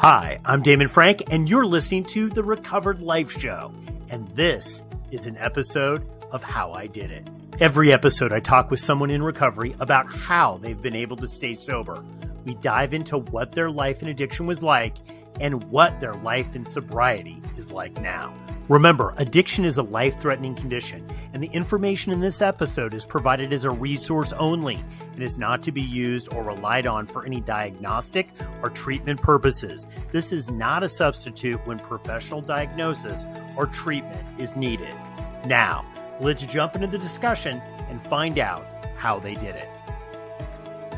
Hi, I'm Damon Frank, and you're listening to The Recovered Life Show, and this is an episode of How I Did It. Every episode, I talk with someone in recovery about how they've been able to stay sober. We dive into what their life in addiction was like and what their life in sobriety is like now. Remember, addiction is a life-threatening condition, and the information in this episode is provided as a resource only and is not to be used or relied on for any diagnostic or treatment purposes. This is not a substitute when professional diagnosis or treatment is needed. Now, let's jump into the discussion and find out how they did it.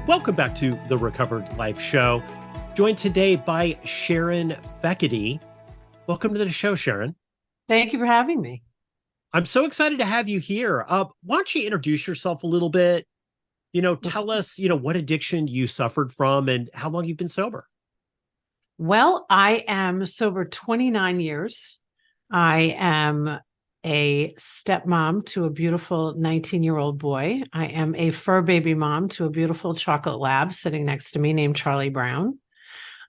Welcome back to the Recovered Life Show. Joined today by Sharon Fekete. Welcome to the show, Sharon. Thank you for having me. I'm so excited to have you here. Why don't you introduce yourself a little bit? Tell us, what addiction you suffered from and how long you've been sober. Well, I am sober 29 years. I am a stepmom to a beautiful 19-year-old boy. I am a fur baby mom to a beautiful chocolate lab sitting next to me named Charlie Brown.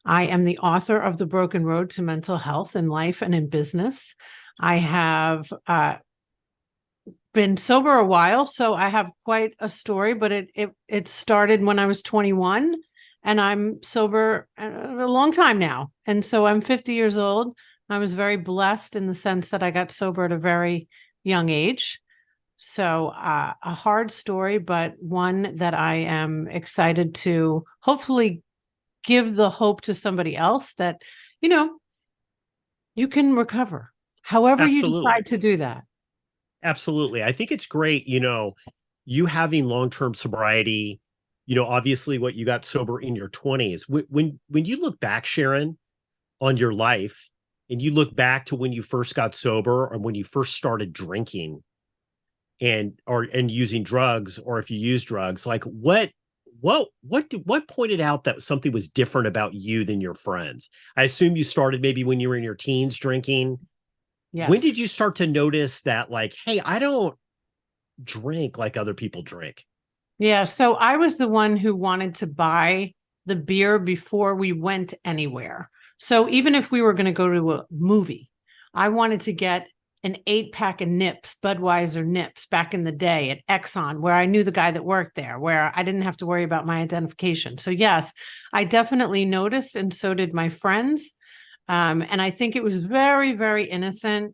I am the author of The Broken Road to Mental Health in Life and in Business. I have been sober a while, so I have quite a story, but it started when I was 21, and I'm sober a long time now. And so I'm 50 years old. I was very blessed in the sense that I got sober at a very young age. So a hard story, but one that I am excited to hopefully give the hope to somebody else that, you can recover. However Absolutely. You decide to do that. Absolutely. I think it's great, you having long-term sobriety, obviously what you got sober in your 20s. When you look back, Sharon, on your life, and you look back to when you first got sober or when you first started drinking and using drugs, or if you use drugs, like what pointed out that something was different about you than your friends? I assume you started maybe when you were in your teens drinking. Yes. When did you start to notice that, like, hey, I don't drink like other people drink? Yeah. So I was the one who wanted to buy the beer before we went anywhere. So even if we were going to go to a movie, I wanted to get an 8-pack of Nips, Budweiser Nips, back in the day at Exxon, where I knew the guy that worked there, where I didn't have to worry about my identification. So yes, I definitely noticed, and so did my friends. And I think it was very, very innocent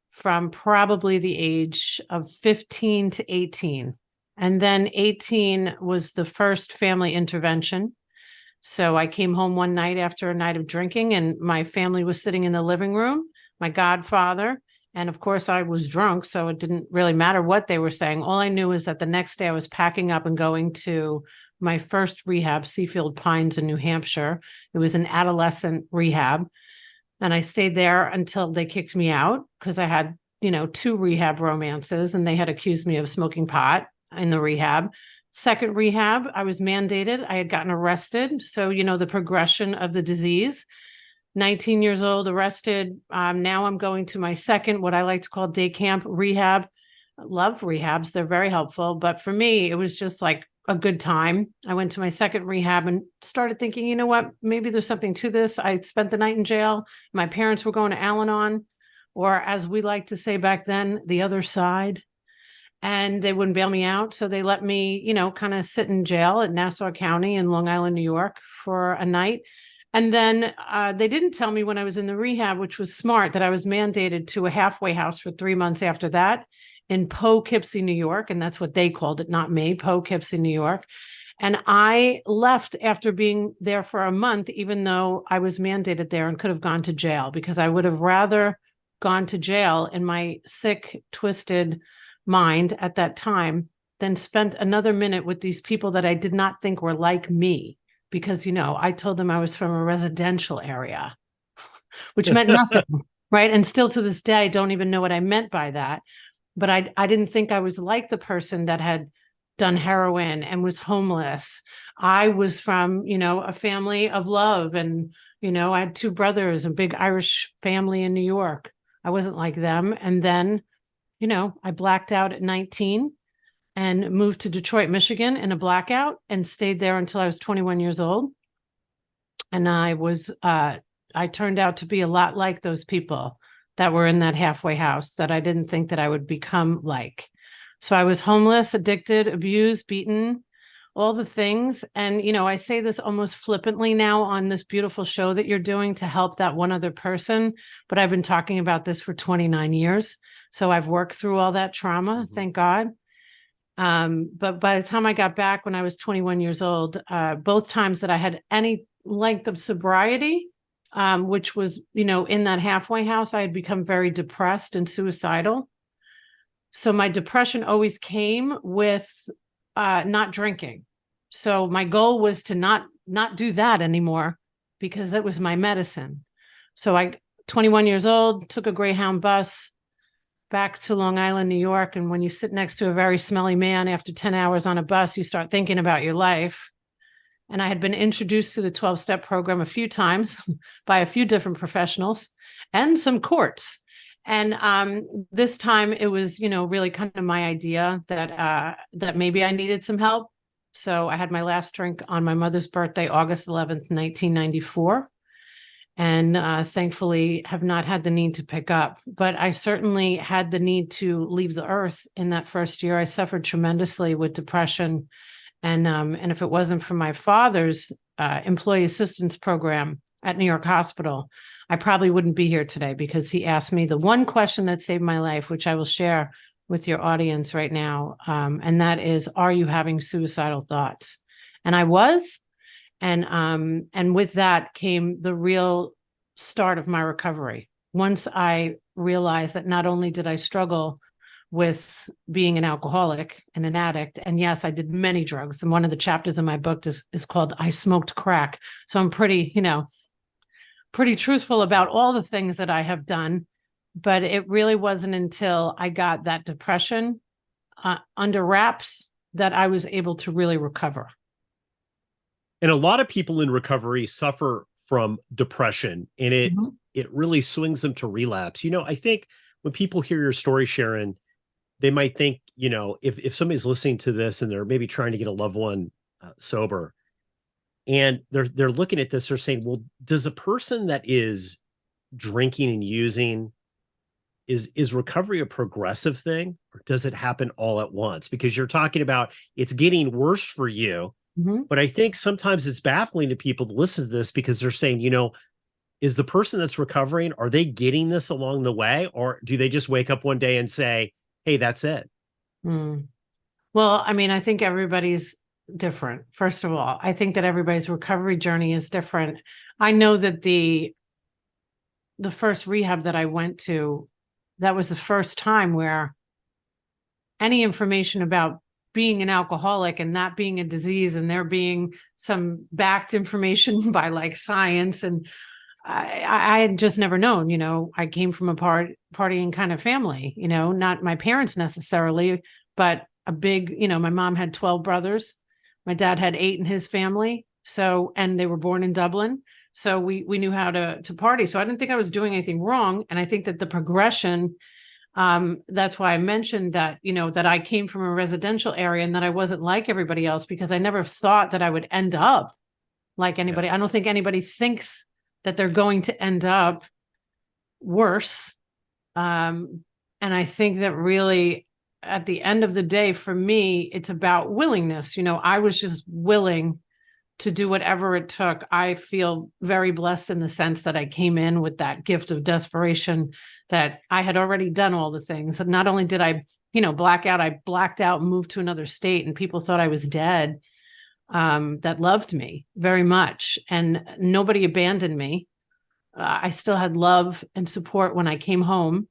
from probably the age of 15 to 18. And then 18 was the first family intervention. So I came home one night after a night of drinking, and my family was sitting in the living room, my godfather. And of course, I was drunk, so it didn't really matter what they were saying. All I knew is that the next day I was packing up and going to my first rehab, Seafield Pines in New Hampshire. It was an adolescent rehab. And I stayed there until they kicked me out because I had, 2 rehab romances, and they had accused me of smoking pot in the rehab. Second rehab, I was mandated. I had gotten arrested. So, the progression of the disease. 19 years old, arrested. Now I'm going to my second, what I like to call day camp rehab. I love rehabs. They're very helpful. But for me, it was just like a good time. I went to my second rehab and started thinking, you know what, maybe there's something to this. I spent the night in jail. My parents were going to Al-Anon, or as we like to say back then, the other side. And they wouldn't bail me out. So they let me, kind of sit in jail at Nassau County in Long Island, New York for a night. And then they didn't tell me when I was in the rehab, which was smart, that I was mandated to a halfway house for 3 months after that in Poughkeepsie, New York. And that's what they called it, not me, Poughkeepsie, New York. And I left after being there for a month, even though I was mandated there and could have gone to jail, because I would have rather gone to jail in my sick, twisted mind at that time than spent another minute with these people that I did not think were like me. Because, I told them I was from a residential area, which meant nothing, right? And still to this day, I don't even know what I meant by that. But I didn't think I was like the person that had done heroin and was homeless. I was from, a family of love. And, I had 2 brothers, a big Irish family in New York. I wasn't like them. And then, I blacked out at 19. And moved to Detroit, Michigan in a blackout and stayed there until I was 21 years old. And I was I turned out to be a lot like those people that were in that halfway house that I didn't think that I would become like. So I was homeless, addicted, abused, beaten, all the things. And, I say this almost flippantly now on this beautiful show that you're doing to help that one other person. But I've been talking about this for 29 years. So I've worked through all that trauma, thank God. But by the time I got back when I was 21 years old, both times that I had any length of sobriety, which was, in that halfway house, I had become very depressed and suicidal. So my depression always came with not drinking. So my goal was to not do that anymore because that was my medicine. So 21 years old, took a Greyhound bus back to Long Island, New York. And when you sit next to a very smelly man after 10 hours on a bus, you start thinking about your life. And I had been introduced to the 12-step program a few times by a few different professionals and some courts. And this time it was, really kind of my idea that maybe I needed some help. So I had my last drink on my mother's birthday, August 11th, 1994. And thankfully have not had the need to pick up. But I certainly had the need to leave the earth in that first year. I suffered tremendously with depression. And if it wasn't for my father's employee assistance program at New York Hospital, I probably wouldn't be here today because he asked me the one question that saved my life, which I will share with your audience right now. And that is, are you having suicidal thoughts? And I was. And with that came the real start of my recovery. Once I realized that not only did I struggle with being an alcoholic and an addict, and yes, I did many drugs. And one of the chapters in my book is called I Smoked Crack. So I'm pretty truthful about all the things that I have done. But it really wasn't until I got that depression under wraps that I was able to really recover. And a lot of people in recovery suffer from depression, and it really swings them to relapse. I think when people hear your story, Sharon, they might think, if somebody's listening to this and they're maybe trying to get a loved one sober, and they're looking at this, they're saying, well, does a person that is drinking and using, is recovery a progressive thing, or does it happen all at once? Because you're talking about it's getting worse for you. But I think sometimes it's baffling to people to listen to this because they're saying, is the person that's recovering, are they getting this along the way? Or do they just wake up one day and say, hey, that's it? Well, I think everybody's different. First of all, I think that everybody's recovery journey is different. I know that the first rehab that I went to, that was the first time where any information about being an alcoholic and that being a disease and there being some backed information by like science. And I had just never known, I came from a partying kind of family, not my parents necessarily, but a big, my mom had 12 brothers. My dad had 8 in his family. So, and they were born in Dublin. So we knew how to party. So I didn't think I was doing anything wrong. And I think that the progression, that's why I mentioned that, that I came from a residential area and that I wasn't like everybody else, because I never thought that I would end up like anybody. Yeah. I don't think anybody thinks that they're going to end up worse. And I think that really at the end of the day, for me, it's about willingness. I was just willing to do whatever it took. I feel very blessed in the sense that I came in with that gift of desperation, that I had already done all the things. And not only did I, black out, I blacked out and moved to another state, and people thought I was dead, that loved me very much. And nobody abandoned me. I still had love and support when I came home,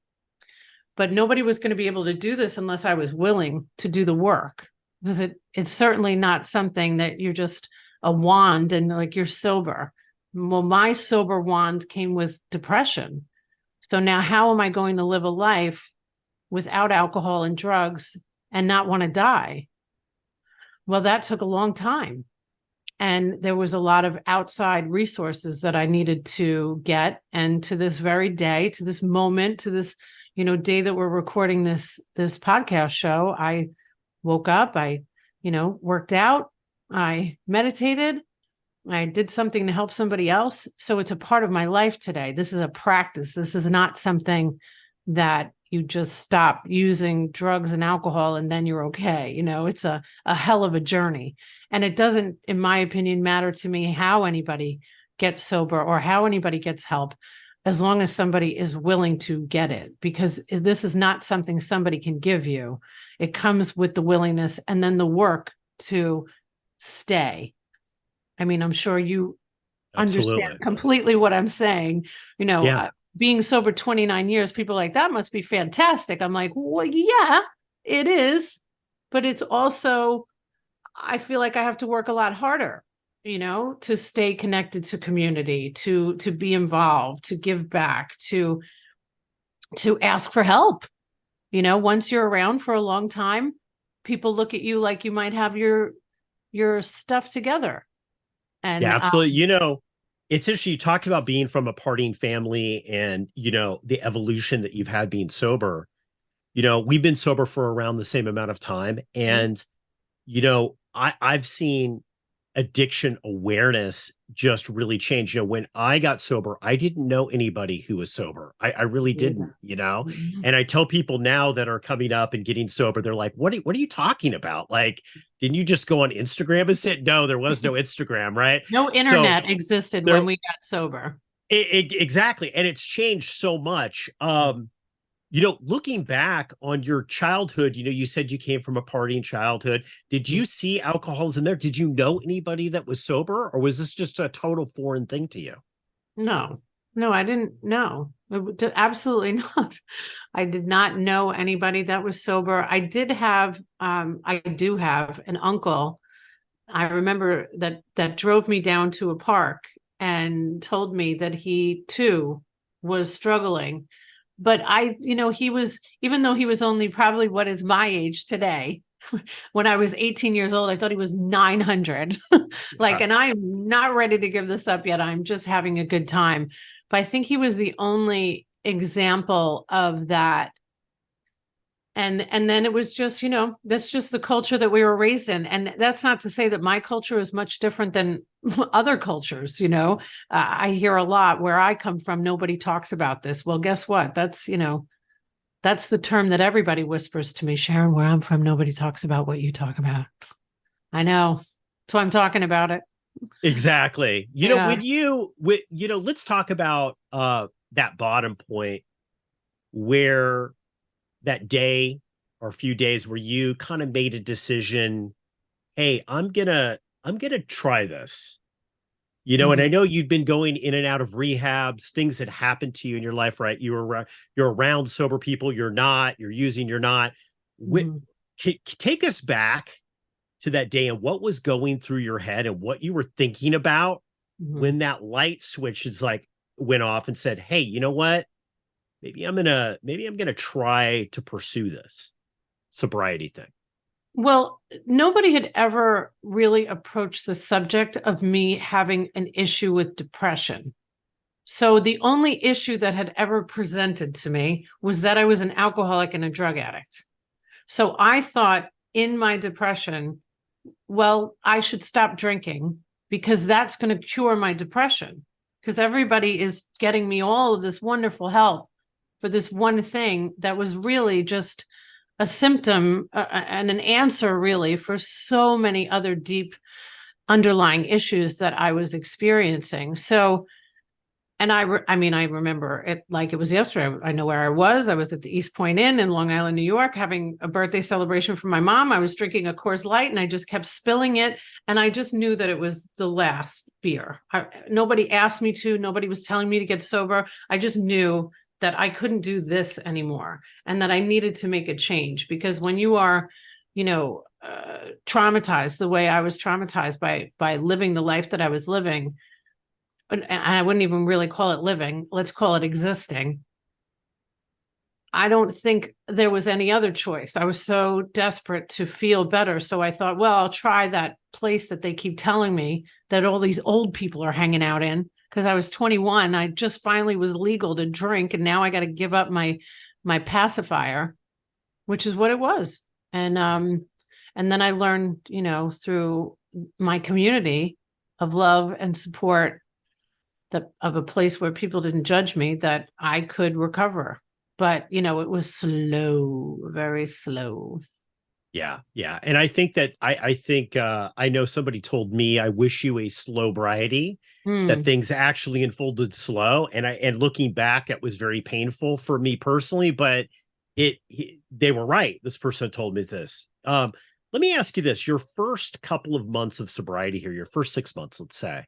but nobody was going to be able to do this unless I was willing to do the work, because it's certainly not something that you're just a wand and like you're sober. Well, my sober wand came with depression. So now how am I going to live a life without alcohol and drugs and not want to die? Well, that took a long time. And there was a lot of outside resources that I needed to get. And to this very day, to this moment, to this, day that we're recording this podcast show, I woke up, I, worked out, I meditated, I did something to help somebody else. So it's a part of my life today. This is a practice. This is not something that you just stop using drugs and alcohol and then you're okay. It's a hell of a journey. And it doesn't, in my opinion, matter to me how anybody gets sober or how anybody gets help, as long as somebody is willing to get it, because this is not something somebody can give you. It comes with the willingness and then the work to stay. I mean, I'm sure you Absolutely. understand completely what I'm saying. Yeah. Being sober 29 years, people are like, that must be fantastic. I'm like, well, yeah, it is. But it's also, I feel like I have to work a lot harder, to stay connected to community, to be involved, to give back, to ask for help. Once you're around for a long time, people look at you like you might have your stuff together. And Yeah, absolutely. It's interesting. You talked about being from a partying family and, the evolution that you've had being sober. We've been sober for around the same amount of time. And, I've seen addiction awareness just really change. When I got sober, I didn't know anybody who was sober. I really didn't, Mhm. and I tell people now that are coming up and getting sober, they're like, what are you talking about? Like, didn't you just go on Instagram and sit? No, there was no Instagram, right? No So internet existed there, when we got sober. exactly. And it's changed so much. Looking back on your childhood, you said you came from a partying childhood. Did you see alcoholism there? Did you know anybody that was sober, or was this just a total foreign thing to you? No, I didn't know. Absolutely not. I did not know anybody that was sober. I do have an uncle. I remember that drove me down to a park and told me that he too was struggling. But he was, even though he was only probably what is my age today, when I was 18 years old, I thought he was 900. Yeah. And I'm not ready to give this up yet. I'm just having a good time. But I think he was the only example of that. And then it was just, that's just the culture that we were raised in. And that's not to say that my culture is much different than other cultures. I hear a lot where I come from, nobody talks about this. Well, guess what? That's the term that everybody whispers to me. Sharon, where I'm from, nobody talks about what you talk about. I know. That's why I'm talking about it. Exactly. Yeah. Let's talk about that bottom point where that day or a few days where you kind of made a decision, hey, I'm gonna try this. And I Mhm. know you'd been going in and out of rehabs, things had happened to you in your life, right? You're around sober people, you're not, you're using, you're not. Mhm. Take us back to that day and what was going through your head and what you were thinking about Mhm. when that light switch is like went off and said, hey, you know what? Maybe I'm gonna try to pursue this sobriety thing. Well, nobody had ever really approached the subject of me having an issue with depression. So the only issue that had ever presented to me was that I was an alcoholic and a drug addict. So I thought in my depression, well, I should stop drinking because that's going to cure my depression. Because everybody is getting me all of this wonderful help for this one thing that was really just a symptom and an answer, really, for so many other deep underlying issues that I was experiencing. So, and I mean, I remember it like it was yesterday. I know where I was. I was at the East Point Inn in Long Island, New York, having a birthday celebration for my mom. I was drinking a Coors Light and I just kept spilling it. And I just knew that it was the last beer. Nobody asked me to, nobody was telling me to get sober. I just knew that I couldn't do this anymore and that I needed to make a change because when you are, traumatized the way I was traumatized by living the life that I was living, and I wouldn't even really call it living, let's call it existing. I don't think there was any other choice. I was so desperate to feel better. So I thought, well, I'll try that place that they keep telling me that all these old people are hanging out in. Because I was 21. I just finally was legal to drink. And now I got to give up my pacifier, which is what it was. And then I learned, through my community of love and support, that of a place where people didn't judge me, that I could recover. But, it was slow, very slow. Yeah, yeah. And I think that I know somebody told me, I wish you a slow sobriety, that Hmm. things actually unfolded slow. And looking back, it was very painful for me personally, but they were right. This person told me this. Let me ask you this: your first couple of months of sobriety here, your first 6 months, let's say,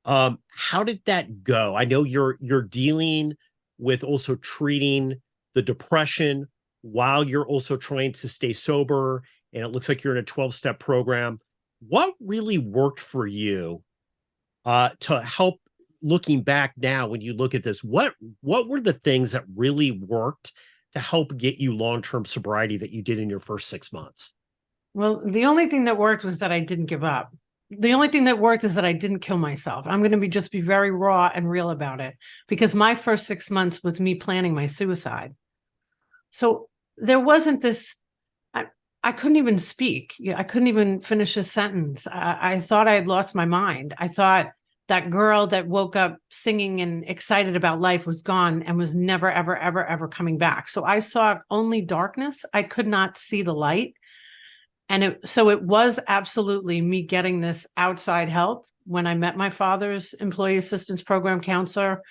how did that go? I know you're dealing with also treating the depression while you're also trying to stay sober, and it looks like you're in a 12-step program. What really worked for you to help, looking back now when you look at this? What were the things that really worked to help get you long-term sobriety that you did in your first 6 months? Well, the only thing that worked was that I didn't give up. The only thing that worked is that I didn't kill myself. I'm going to just be very raw and real about it, because my first 6 months was me planning my suicide. So there wasn't this, I couldn't even speak. I couldn't even finish a sentence. I thought I had lost my mind. I thought that girl that woke up singing and excited about life was gone and was never, ever, ever, ever coming back. So I saw only darkness. I could not see the light. And so it was absolutely me getting this outside help. When I met my father's employee assistance program counselor,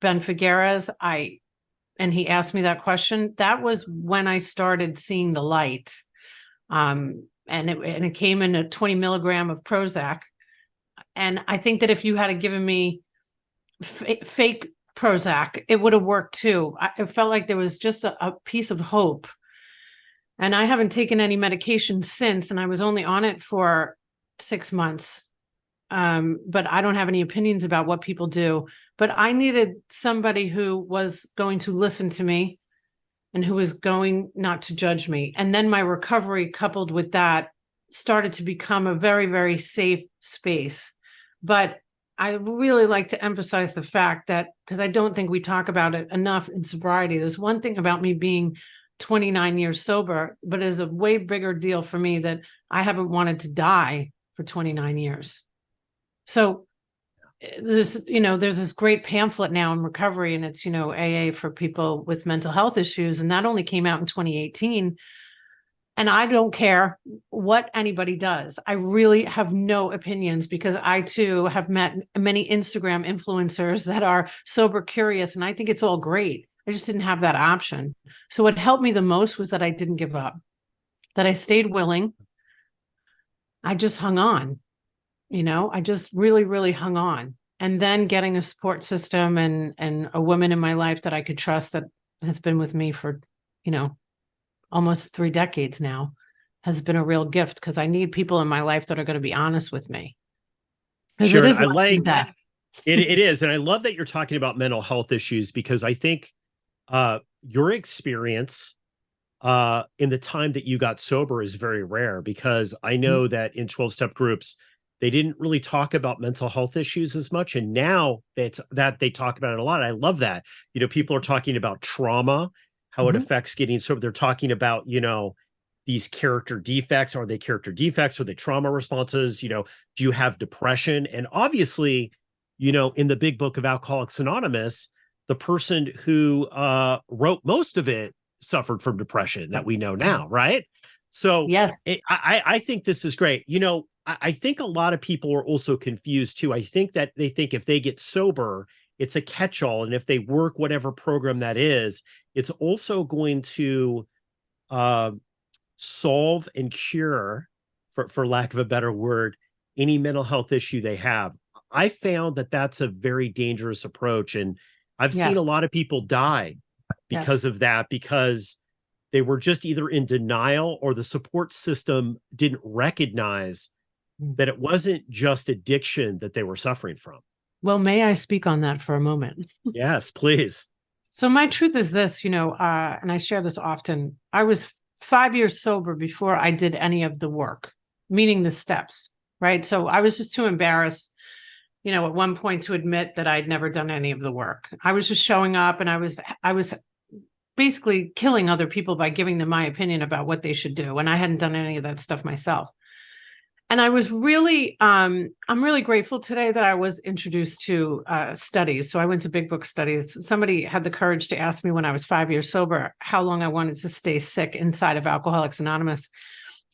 Ben Figueres, and he asked me that question. That was when I started seeing the light. And it came in a 20 milligram of Prozac. And I think that if you had given me fake Prozac, it would have worked too. It felt like there was just a piece of hope. And I haven't taken any medication since, and I was only on it for 6 months. But I don't have any opinions about what people do. But I needed somebody who was going to listen to me and who was going not to judge me. And then my recovery, coupled with that, started to become a very, very safe space. But I really like to emphasize the fact that, because I don't think we talk about it enough in sobriety, there's one thing about me being 29 years sober, but it's a way bigger deal for me that I haven't wanted to die for 29 years. So there's this great pamphlet now in recovery, and it's, AA for people with mental health issues. And that only came out in 2018. And I don't care what anybody does. I really have no opinions, because I too have met many Instagram influencers that are sober curious. And I think it's all great. I just didn't have that option. So what helped me the most was that I didn't give up, that I stayed willing. I just hung on. I just really, really hung on. And then getting a support system and a woman in my life that I could trust, that has been with me for, almost 3 decades now, has been a real gift, because I need people in my life that are going to be honest with me. Because it Sharon, is I life and like death. it is. And I love that you're talking about mental health issues, because I think your experience in the time that you got sober is very rare, because I know that in 12-step groups, they didn't really talk about mental health issues as much. And now that they talk about it a lot. I love that. People are talking about trauma, how it Mhm. affects getting sober. They're talking about, these character defects. Are they character defects? Are they trauma responses? Do you have depression? And obviously, in the big book of Alcoholics Anonymous, the person who wrote most of it suffered from depression, that we know now, right? So Yes. I think this is great. I think a lot of people are also confused too. I think that they think if they get sober, it's a catch-all, and if they work whatever program that is, it's also going to solve and cure, for lack of a better word, any mental health issue they have. I found that that's a very dangerous approach, and I've seen Yes. a lot of people die because Yes. of that, because they were just either in denial, or the support system didn't recognize that it wasn't just addiction that they were suffering from. Well, may I speak on that for a moment? Yes, please. So my truth is this, and I share this often. I was 5 years sober before I did any of the work, meaning the steps, right? So I was just too embarrassed, at one point, to admit that I'd never done any of the work. I was just showing up, and I was basically killing other people by giving them my opinion about what they should do. And I hadn't done any of that stuff myself. And I was really, I'm really grateful today that I was introduced to studies. So I went to Big Book studies. Somebody had the courage to ask me when I was 5 years sober how long I wanted to stay sick inside of Alcoholics Anonymous.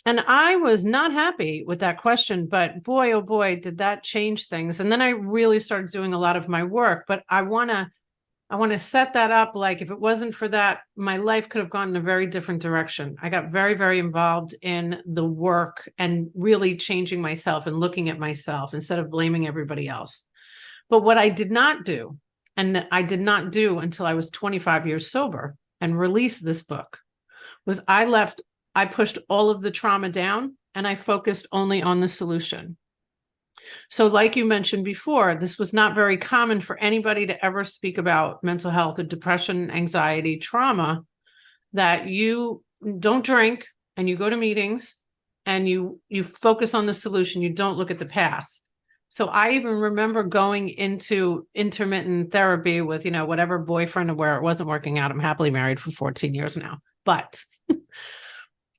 And I was not happy with that question, but boy, oh boy, did that change things. And then I really started doing a lot of my work, but I want to set that up. Like if it wasn't for that, my life could have gone in a very different direction. I got very, very involved in the work and really changing myself and looking at myself instead of blaming everybody else. But what I did not do, and I did not do until I was 25 years sober and released this book, was I pushed all of the trauma down and I focused only on the solution. So like you mentioned before, this was not very common for anybody to ever speak about mental health or depression, anxiety, trauma, that you don't drink and you go to meetings and you focus on the solution. You don't look at the past. So I even remember going into intermittent therapy with, whatever boyfriend where it wasn't working out. I'm happily married for 14 years now, but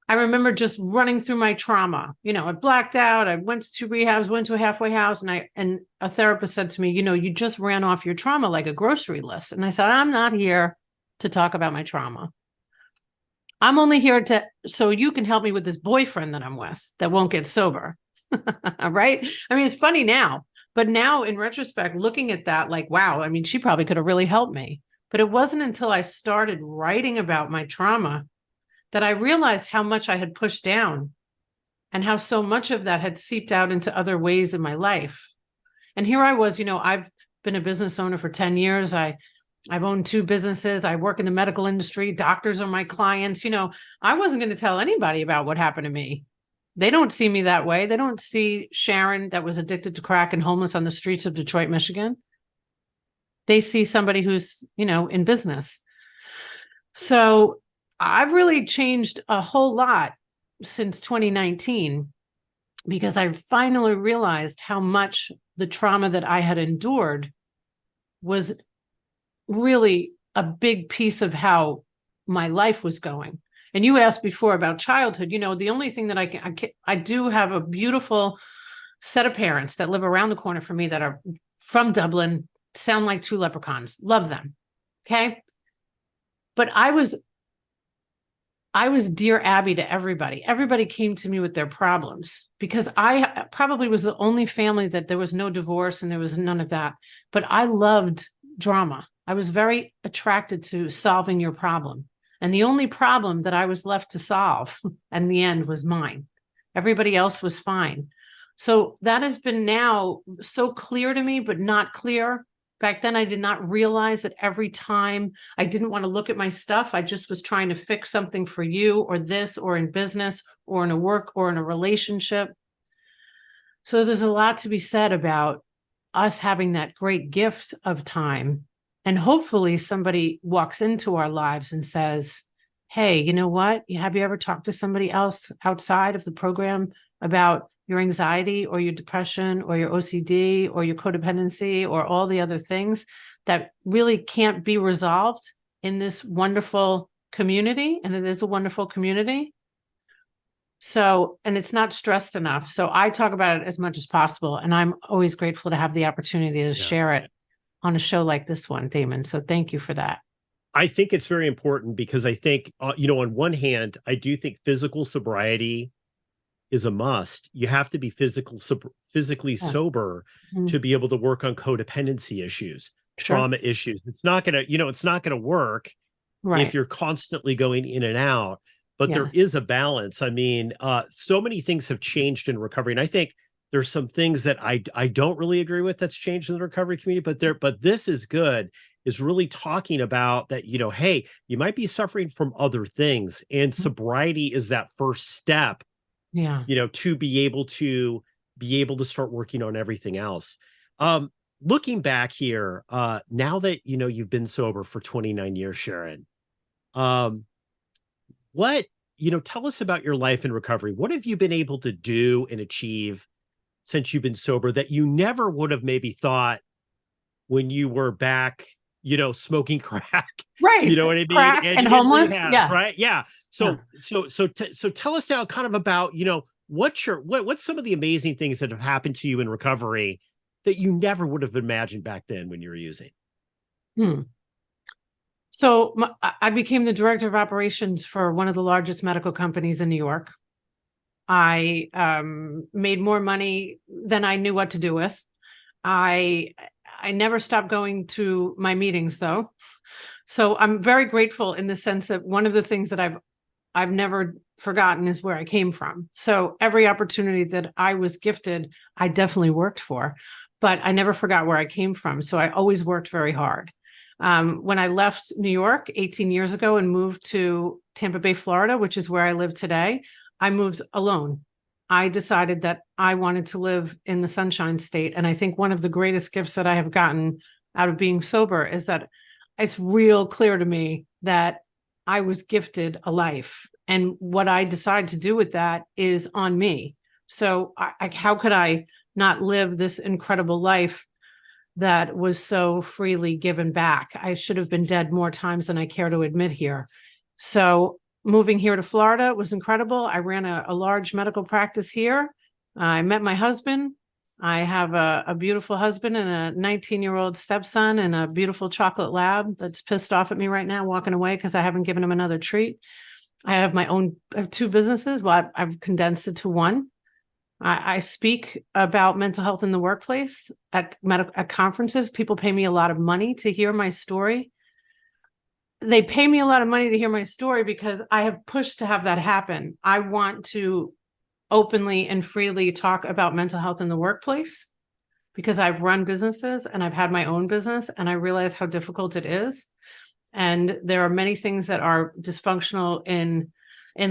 I remember just running through my trauma. I blacked out. I went to 2 rehabs, went to a halfway house, and a therapist said to me, you just ran off your trauma like a grocery list. And I said, I'm not here to talk about my trauma. I'm only here so you can help me with this boyfriend that I'm with that won't get sober. Right? I mean, it's funny now, but now in retrospect, looking at that, like, wow, I mean, she probably could have really helped me. But it wasn't until I started writing about my trauma that I realized how much I had pushed down and how so much of that had seeped out into other ways in my life. And here I was, I've been a business owner for 10 years. I've owned 2 businesses. I work in the medical industry. Doctors are my clients. I wasn't going to tell anybody about what happened to me. They don't see me that way. They don't see Sharon that was addicted to crack and homeless on the streets of Detroit, Michigan. They see somebody who's, in business. So I've really changed a whole lot since 2019 because I finally realized how much the trauma that I had endured was really a big piece of how my life was going. And you asked before about childhood. The only thing that I do have a beautiful set of parents that live around the corner from me that are from Dublin, sound like 2 leprechauns. Love them. Okay. But I was Dear Abby to everybody. Everybody came to me with their problems because I probably was the only family that there was no divorce and there was none of that. But I loved drama. I was very attracted to solving your problem. And the only problem that I was left to solve in the end was mine. Everybody else was fine. So that has been now so clear to me, but not clear. Back then, I did not realize that every time I didn't want to look at my stuff, I just was trying to fix something for you or this or in business or in a work or in a relationship. So there's a lot to be said about us having that great gift of time. And hopefully somebody walks into our lives and says, hey, you know what? Have you ever talked to somebody else outside of the program about your anxiety or your depression or your OCD or your codependency or all the other things that really can't be resolved in this wonderful community? And it is a wonderful community. So, and it's not stressed enough. So I talk about it as much as possible. And I'm always grateful to have the opportunity to share it on a show like this one, Damon. So thank you for that. I think it's very important because I think, on one hand, I do think physical sobriety is a must. You have to be physically sober to be able to work on codependency issues, trauma issues. It's not going to work if you're constantly going in and out, but there is a balance. I mean, so many things have changed in recovery. And I think there's some things that I don't really agree with that's changed in the recovery community, but this is good, is really talking about that, hey, you might be suffering from other things, and sobriety is that first step, to be able to start working on everything else. Looking back here, now that, you've been sober for 29 years, Sharon, tell us about your life in recovery. What have you been able to do and achieve since you've been sober that you never would have maybe thought when you were back, smoking crack, right? You know what I mean? Crack and homeless, right? Yeah. So tell us now kind of about, what's some of the amazing things that have happened to you in recovery that you never would have imagined back then when you were using? Hmm. So I became the director of operations for one of the largest medical companies in New York. I made more money than I knew what to do with. I never stopped going to my meetings though. So I'm very grateful in the sense that one of the things that I've never forgotten is where I came from. So every opportunity that I was gifted, I definitely worked for, but I never forgot where I came from. So I always worked very hard. When I left New York 18 years ago and moved to Tampa Bay, Florida, which is where I live today, I moved alone. I decided that I wanted to live in the Sunshine State. And I think one of the greatest gifts that I have gotten out of being sober is that it's real clear to me that I was gifted a life. And what I decide to do with that is on me. So how could I not live this incredible life that was so freely given back? I should have been dead more times than I care to admit here. So moving here to Florida was incredible. I ran a large medical practice here. I met my husband. I have a beautiful husband and a 19-year-old stepson and a beautiful chocolate lab that's pissed off at me right now, walking away because I haven't given him another treat. I have two businesses. Well, I've condensed it to one. I speak about mental health in the workplace at conferences. People pay me a lot of money to hear my story. They pay me a lot of money to hear my story because I have pushed to have that happen. I want to openly and freely talk about mental health in the workplace because I've run businesses and I've had my own business and I realize how difficult it is. And there are many things that are dysfunctional in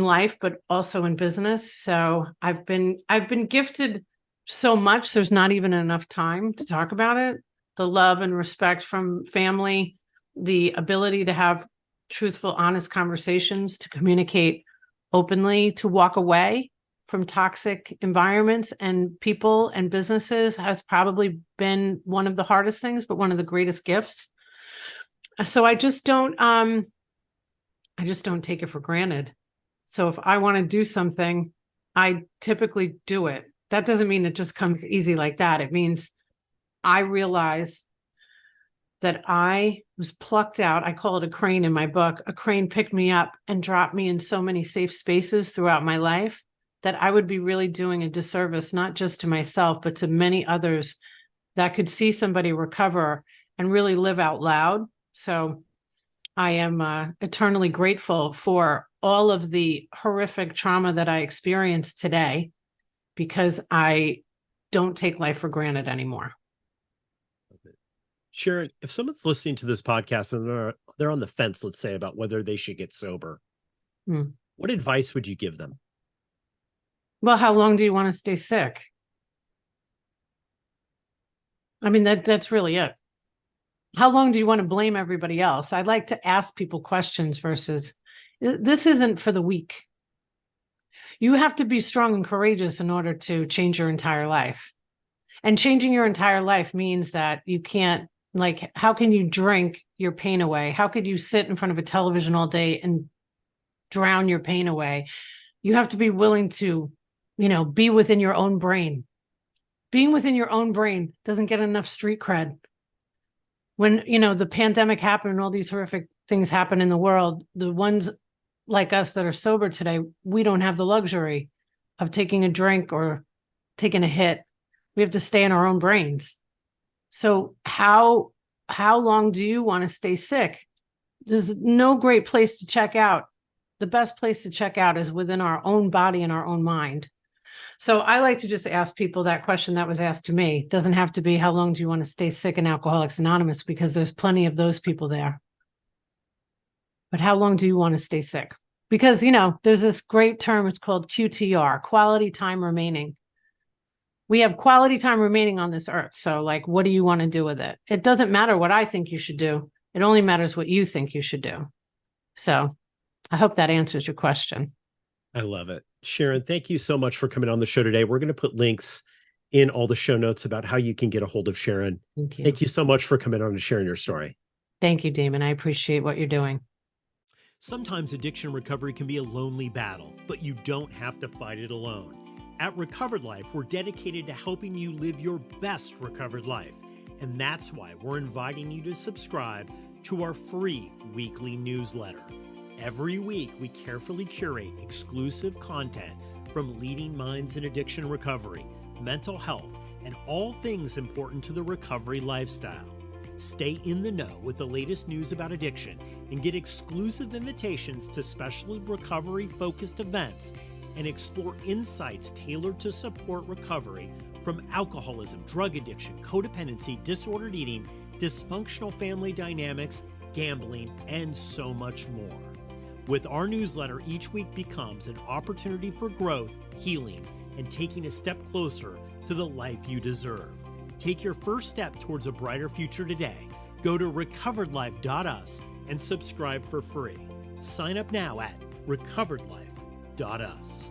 life, but also in business. So I've been gifted so much. There's not even enough time to talk about it. The love and respect from family, the ability to have truthful, honest conversations, to communicate openly, to walk away from toxic environments and people and businesses has probably been one of the hardest things, but one of the greatest gifts. So I just don't take it for granted. So if I want to do something, I typically do it. That doesn't mean it just comes easy like that. It means I realize that I was plucked out. I call it a crane in my book. A crane picked me up and dropped me in so many safe spaces throughout my life that I would be really doing a disservice, not just to myself, but to many others that could see somebody recover and really live out loud. So I am eternally grateful for all of the horrific trauma that I experienced today because I don't take life for granted anymore. Sharon, if someone's listening to this podcast and they're on the fence, let's say, about whether they should get sober, what advice would you give them? Well, how long do you want to stay sick? I mean, that's really it. How long do you want to blame everybody else? I like to ask people questions versus this isn't for the weak. You have to be strong and courageous in order to change your entire life. And changing your entire life means that you can't, like, how can you drink your pain away? How could you sit in front of a television all day and drown your pain away? You have to be willing to, be within your own brain. Being within your own brain doesn't get enough street cred. When, the pandemic happened and all these horrific things happen in the world, the ones like us that are sober today, we don't have the luxury of taking a drink or taking a hit. We have to stay in our own brains. So how long do you want to stay sick? There's no great place to check out. The best place to check out is within our own body and our own mind. So I like to just ask people that question that was asked to me. It doesn't have to be how long do you want to stay sick in Alcoholics Anonymous, because there's plenty of those people there. But how long do you want to stay sick? Because, there's this great term, it's called QTR, quality time remaining. We have quality time remaining on this earth. So what do you want to do with it? It doesn't matter what I think you should do. It only matters what you think you should do. So I hope that answers your question. I love it. Sharon, thank you so much for coming on the show today. We're going to put links in all the show notes about how you can get a hold of Sharon. Thank you so much for coming on and sharing your story. Thank you, Damon. I appreciate what you're doing. Sometimes addiction recovery can be a lonely battle, but you don't have to fight it alone. At Recovered Life, we're dedicated to helping you live your best recovered life. And that's why we're inviting you to subscribe to our free weekly newsletter. Every week, we carefully curate exclusive content from leading minds in addiction recovery, mental health, and all things important to the recovery lifestyle. Stay in the know with the latest news about addiction and get exclusive invitations to special recovery-focused events and explore insights tailored to support recovery from alcoholism, drug addiction, codependency, disordered eating, dysfunctional family dynamics, gambling, and so much more. With our newsletter, each week becomes an opportunity for growth, healing, and taking a step closer to the life you deserve. Take your first step towards a brighter future today. Go to recoveredlife.us and subscribe for free. Sign up now at recoveredlife.us.